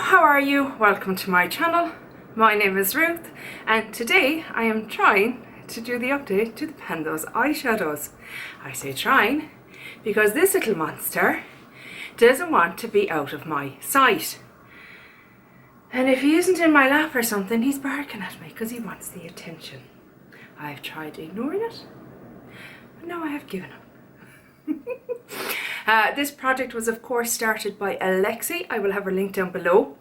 how are you? Welcome to my channel. My name is Ruth and today I am trying to do the update to the Pando's eyeshadows. I say trying because this little monster doesn't want to be out of my sight. And if he isn't in my lap or something, he's barking at me because he wants the attention. I've tried ignoring it, but now I have given up. This project was of course started by Alexi. I will have her link down below.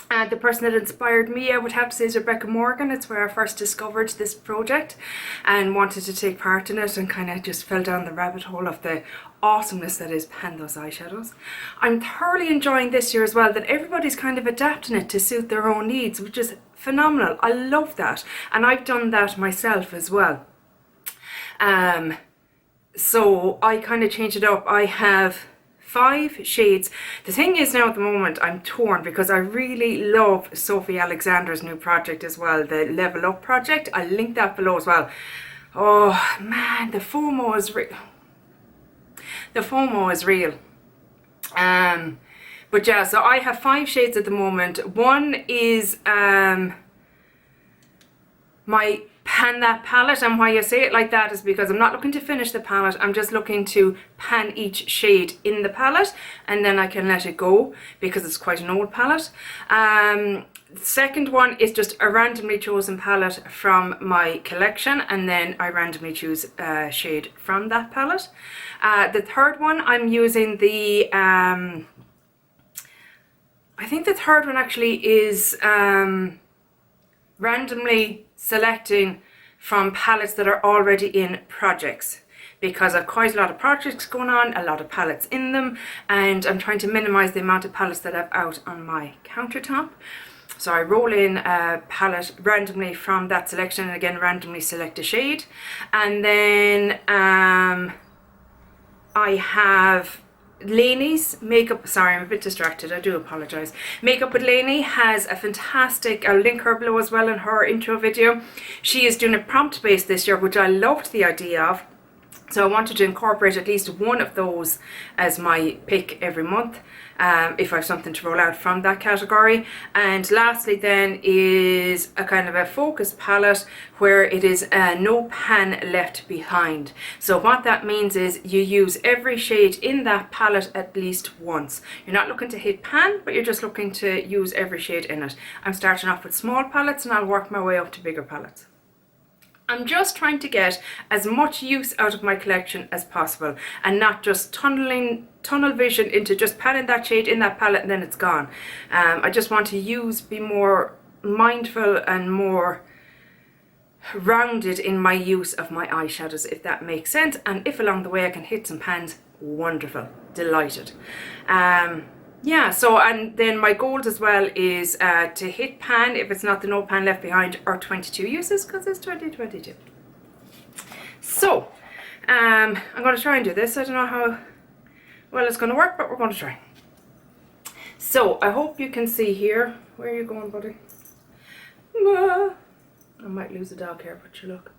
The person that inspired me, I would have to say, is Rebecca Morgan. It's where I first discovered this project and wanted to take part in it, and kind of just fell down the rabbit hole of the awesomeness that is Pando's eyeshadows. I'm thoroughly enjoying this year as well that everybody's kind of adapting it to suit their own needs, which is phenomenal. I love that, and I've done that myself as well. So I kind of changed it up. I have 5 shades. The thing is now at the moment I'm torn because I really love Sophie Alexander's new project as well, the Level Up project. I'll link that below as well. Oh man, the FOMO is real. The FOMO is real. But yeah, so I have 5 shades at the moment. One is my pan that palette, and why I say it like that is because I'm not looking to finish the palette. I'm just looking to pan each shade in the palette and then I can let it go because it's quite an old palette. The second one is just a randomly chosen palette from my collection, and then I randomly choose a shade from that palette. The third one I'm using the I think the third one actually is randomly selecting from palettes that are already in projects, because I've quite a lot of projects going on, a lot of palettes in them, and I'm trying to minimize the amount of palettes that I've out on my countertop. So I roll in a palette randomly from that selection, and again randomly select a shade, and then I have Lainey's makeup. Sorry, I'm a bit distracted, I do apologize. Makeup with Lainey has a fantastic, I'll link her below as well in her intro video. She is doing a prompt base this year, which I loved the idea of. So I wanted to incorporate at least one of those as my pick every month, if I have something to roll out from that category. And lastly then is a kind of a focus palette where it is no pan left behind. So what that means is you use every shade in that palette at least once. You're not looking to hit pan, but you're just looking to use every shade in it. I'm starting off with small palettes and I'll work my way up to bigger palettes. I'm just trying to get as much use out of my collection as possible and not just tunnel vision into just panning that shade in that palette and then it's gone. I just want to be more mindful and more rounded in my use of my eyeshadows, if that makes sense. And if along the way I can hit some pans, wonderful, delighted. Yeah, so and then my goal as well is to hit pan if it's not the no pan left behind, or 22 uses because it's 2022. So I'm going to try and do this. I don't know how well it's going to work, but we're going to try. So I hope you can see here. Where are you going, buddy? I might lose a dog here, but you look.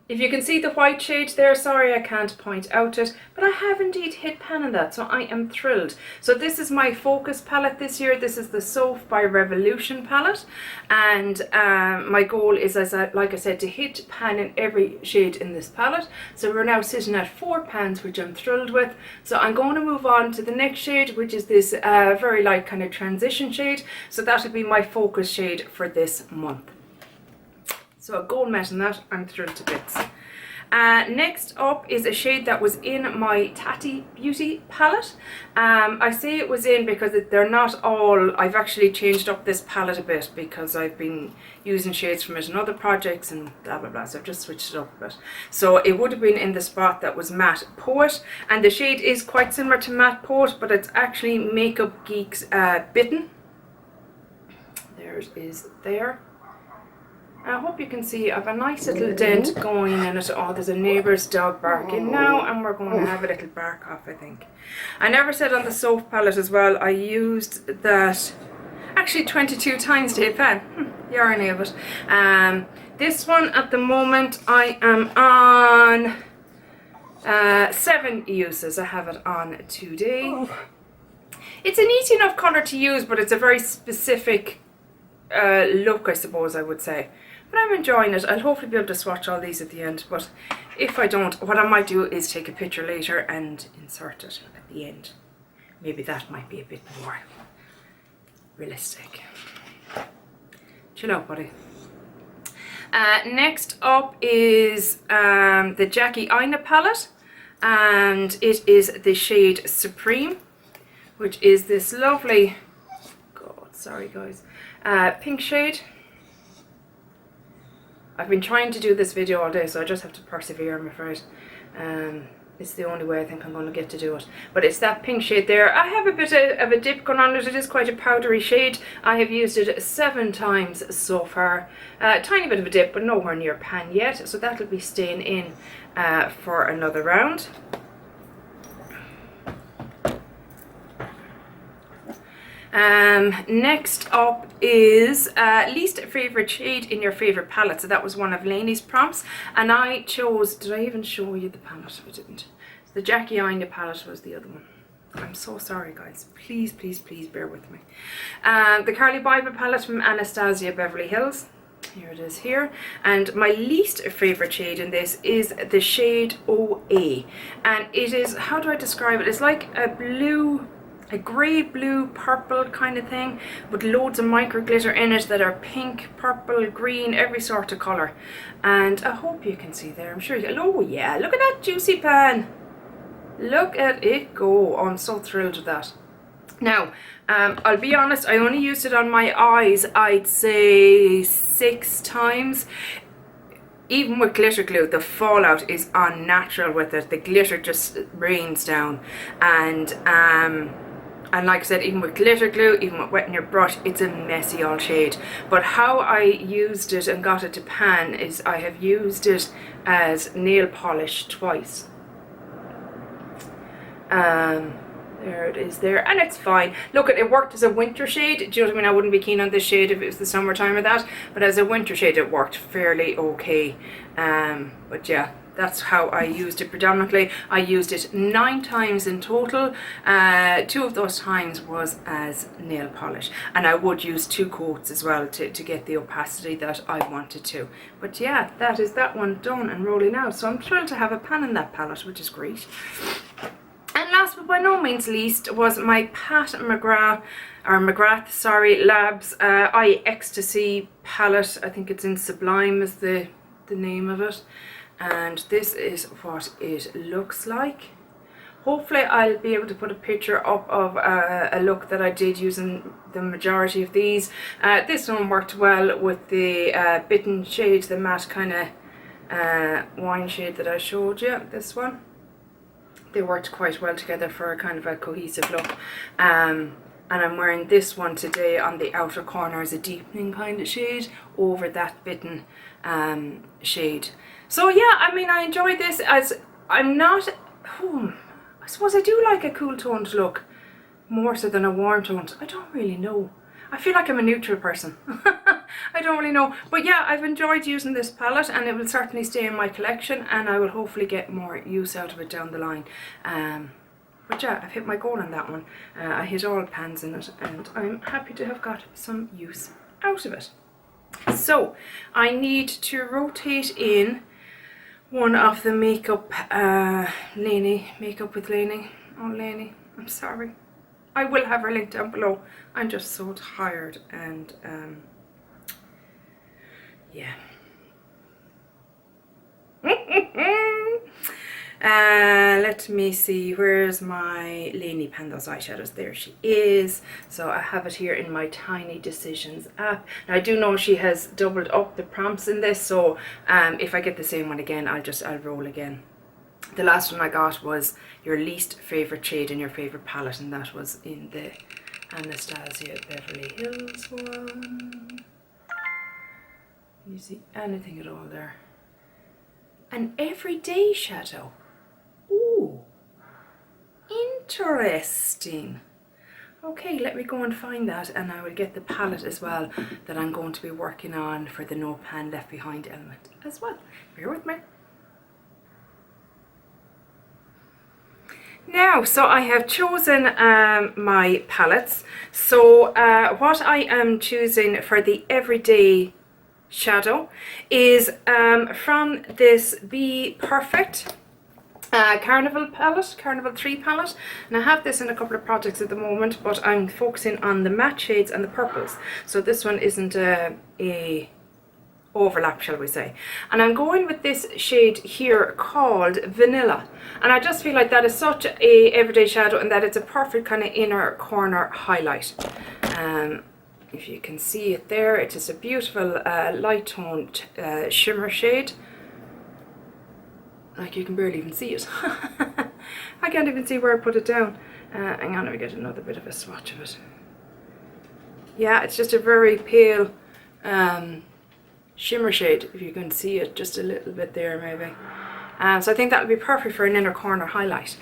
If you can see the white shade there, sorry I can't point out it, but I have indeed hit pan on that, so I am thrilled. So this is my focus palette this year. This is the Soph by Revolution palette, and my goal is, like I said, to hit pan in every shade in this palette. So we're now sitting at 4 pans, which I'm thrilled with. So I'm going to move on to the next shade, which is this very light kind of transition shade. So that'll be my focus shade for this month. So a goal met in that, I'm thrilled to bits. Next up is a shade that was in my Tatty Beauty palette. I say it was in because they're not all, I've actually changed up this palette a bit because I've been using shades from it in other projects and blah blah blah, so I've just switched it up a bit. So it would have been in the spot that was Matte Poet, and the shade is quite similar to Matte Poet, but it's actually Makeup Geek's Bitten. There it is there. I hope you can see I have a nice little dent going in it. Oh, there's a neighbour's dog barking now, and we're going to have a little bark off, I think. I never said on the Soph palette as well, I used that actually 22 times to hit pan. The irony of it. This one at the moment I am on 7 uses. I have it on today. It's an easy enough colour to use, but it's a very specific look, I suppose I would say. But I'm enjoying it. I'll hopefully be able to swatch all these at the end, but if I don't, what I might do is take a picture later and insert it at the end. Maybe that might be a bit more realistic. Chill out, buddy. Next up is the Jacky Aina palette, and it is the shade Supreme, which is this lovely, God, sorry guys, pink shade. I've been trying to do this video all day, so I just have to persevere, I'm afraid. It's the only way I think I'm going to get to do it. But it's that pink shade there. I have a bit of a dip going on it. It is quite a powdery shade. I have used it 7 times so far. Tiny bit of a dip, but nowhere near pan yet. So that'll be staying in for another round. Next up is least favourite shade in your favourite palette. So that was one of Lainey's prompts, and I chose, did I even show you the palette? I didn't. The Jacky Aina palette was the other one. I'm so sorry guys, please bear with me. The Carli Bybel palette from Anastasia Beverly Hills. Here it is here. And my least favourite shade in this is the shade OA, and it is, how do I describe it? It's like a blue, a grey, blue, purple kind of thing with loads of micro glitter in it that are pink, purple, green, every sort of colour. And I hope you can see there, I'm sure you can. Oh yeah, look at that juicy pan. Look at it go. Oh, I'm so thrilled with that. Now, I'll be honest, I only used it on my eyes, I'd say 6 times. Even with glitter glue, the fallout is unnatural with it. The glitter just rains down. And like I said, even with glitter glue, even with wetting your brush, it's a messy old shade. But how I used it and got it to pan is I have used it as nail polish twice. There it is there, and it's fine. Look, it worked as a winter shade. Do you know what I mean? I wouldn't be keen on this shade if it was the summertime or that, but as a winter shade it worked fairly okay. But yeah, that's how I used it predominantly. I used it 9 times in total. 2 of those times was as nail polish, and I would use 2 coats as well to get the opacity that I wanted to. But yeah, that is that one done and rolling out. So I'm thrilled to have a pan in that palette, which is great. And last but by no means least was my McGrath Labs Ecstasy palette. I think it's in Sublime is the name of it. And this is what it looks like. Hopefully I'll be able to put a picture up of a look that I did using the majority of these. This one worked well with the bitten shade, the matte kind of wine shade that I showed you, this one. They worked quite well together for a kind of a cohesive look. And I'm wearing this one today on the outer corner as a deepening kind of shade over that bitten shade. So yeah, I mean, I enjoy this as I'm not, I suppose I do like a cool toned look more so than a warm toned. I don't really know. I feel like I'm a neutral person. I don't really know. But yeah, I've enjoyed using this palette, and it will certainly stay in my collection, and I will hopefully get more use out of it down the line. But yeah, I've hit my goal on that one. I hit all pans in it, and I'm happy to have got some use out of it. So I need to rotate in one of the makeup, Lainey, Makeup with Lainey. Oh Lainey, I'm sorry. I will have her link down below. I'm just so tired, and yeah. Let me see, where's my Lainey Pan those eyeshadows? There she is. So I have it here in my Tiny Decisions app. Now I do know she has doubled up the prompts in this, so if I get the same one again, I'll roll again. The last one I got was your least favourite shade in your favourite palette, and that was in the Anastasia Beverly Hills one. Can you see anything at all there? An everyday shadow. Ooh, interesting. Okay, let me go and find that, and I will get the palette as well that I'm going to be working on for the No Pan Left Behind element as well. Bear with me. Now, so I have chosen my palettes. So what I am choosing for the everyday shadow is from this Be Perfect Carnival palette, Carnival 3 palette, and I have this in a couple of projects at the moment, but I'm focusing on the matte shades and the purples, so this one isn't a overlap, shall we say. And I'm going with this shade here called Vanilla, and I just feel like that is such a everyday shadow and that it's a perfect kind of inner corner highlight. If you can see it there, it is a beautiful light toned shimmer shade. Like, you can barely even see it. I can't even see where I put it down. Hang on, let me get another bit of a swatch of it. Yeah, it's just a very pale shimmer shade, if you can see it just a little bit there maybe. So I think that would be perfect for an inner corner highlight.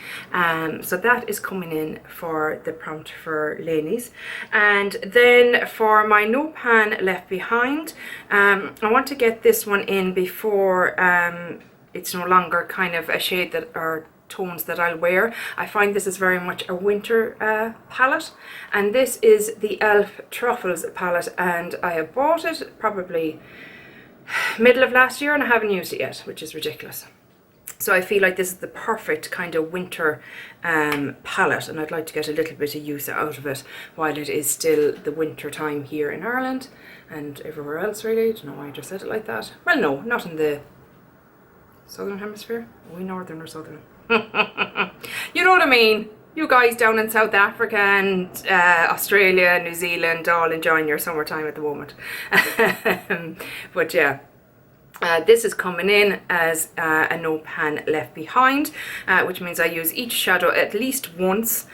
So that is coming in for the prompt for Lainey's. And then for my No Pan Left Behind, I want to get this one in before it's no longer kind of a shade that, or tones that I'll wear. I find this is very much a winter palette, and this is the e.l.f. Truffles palette, and I have bought it probably middle of last year and I haven't used it yet, which is ridiculous. So I feel like this is the perfect kind of winter palette, and I'd like to get a little bit of use out of it while it is still the winter time here in Ireland and everywhere else really. I don't know why I just said it like that. Well, no, not in the Southern Hemisphere. Are we northern or southern? You know what I mean. You guys down in South Africa and Australia, New Zealand, all enjoying your summertime at the moment. But yeah, this is coming in as a No Pan Left Behind, which means I use each shadow at least once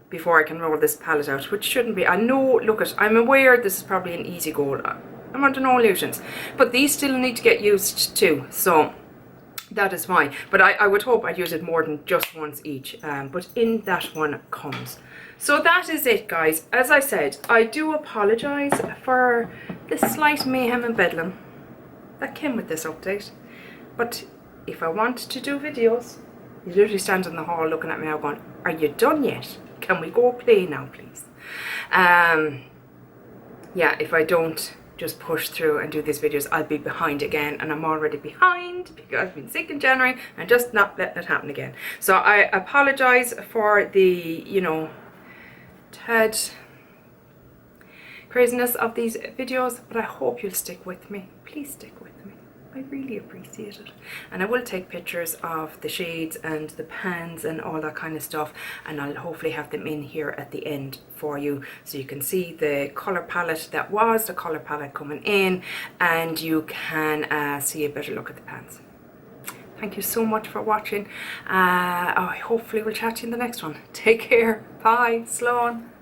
before I can roll this palette out, which shouldn't be. I know, look at, I'm aware this is probably an easy goal. I'm under no illusions, but these still need to get used too, so that is fine. But I would hope I'd use it more than just once each, but in that one comes. So that is it, guys. As I said, I do apologise for the slight mayhem and bedlam that came with this update, but if I want to do videos, you literally stand in the hall looking at me now going, are you done yet? Can we go play now, please? Yeah, if I don't just push through and do these videos, I'll be behind again, and I'm already behind because I've been sick in January and just not letting it happen again. So I apologize for the, you know, tad craziness of these videos, but I hope you'll stick with me. Please stick with me. I really appreciate it. And I will take pictures of the shades and the pans and all that kind of stuff, and I'll hopefully have them in here at the end for you, so you can see the colour palette that was the colour palette coming in, and you can see a better look at the pans. Thank you so much for watching. Hopefully we'll chat to you in the next one. Take care. Bye. Slán.